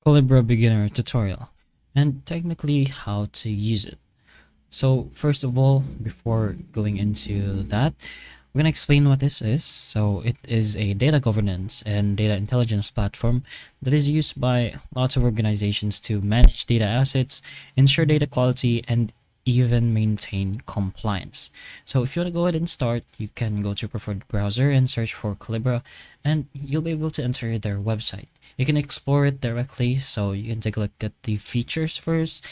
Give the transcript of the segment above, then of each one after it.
Collibra Beginner tutorial and technically how to use it. So first of all, before going into that, we're going to explain what this is. So it is a data governance and data intelligence platform that is used by lots of organizations to manage data assets, ensure data quality, and even maintain compliance. So if you want to go ahead and start, you can go to your preferred browser and search for Collibra, and you'll be able to enter their website. You can explore it directly, so you can take a look at the features first,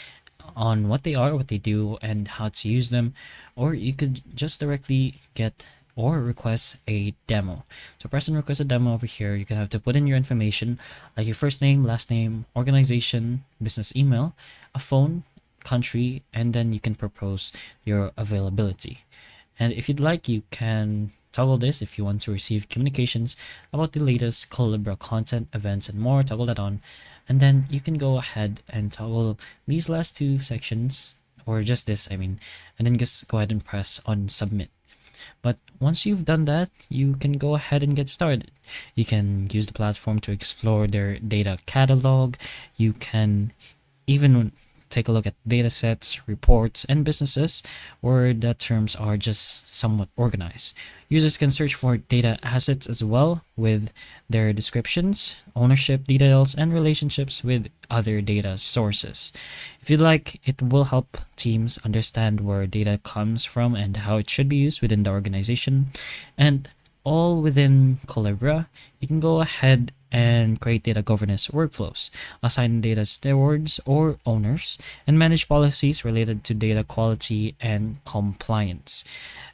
on what they are, what they do, and how to use them, or you could just directly get or request a demo. So press and request a demo over here. You can have to put in your information like your first name, last name, organization, business email, a phone, country, and then you can propose your availability. And if you'd like, you can toggle this if you want to receive communications about the latest Collibra content, events, and more. Toggle that on, and then you can go ahead and toggle these last two sections, or just this, I mean, and then just go ahead and press on submit. But once you've done that, you can go ahead and get started. You can use the platform to explore their data catalog. You can even take a look at datasets, reports, and businesses where the terms are just somewhat organized. Users can search for data assets as well with their descriptions, ownership details, and relationships with other data sources. If you'd like, it will help teams understand where data comes from and how it should be used within the organization. And all within Collibra, you can go ahead and create data governance workflows, assign data stewards or owners, and manage policies related to data quality and compliance.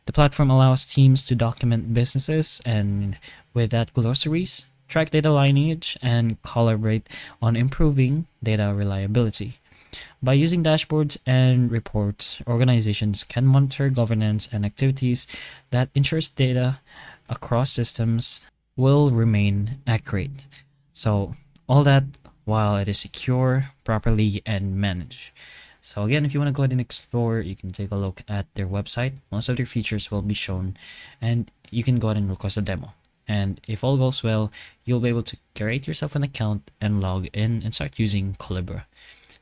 The platform allows teams to document businesses and with that glossaries, track data lineage, and collaborate on improving data reliability. By using dashboards and reports, organizations can monitor governance and activities that ensures data across systems will remain accurate. So all that while it is secure, properly, and managed. So again, if you want to go ahead and explore, you can take a look at their website. Most of their features will be shown, and you can go ahead and request a demo. And if all goes well, you'll be able to create yourself an account and log in and start using Collibra.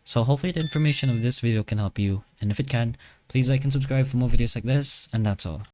So hopefully the information of this video can help you, and if it can, please like and subscribe for more videos like this, and that's all.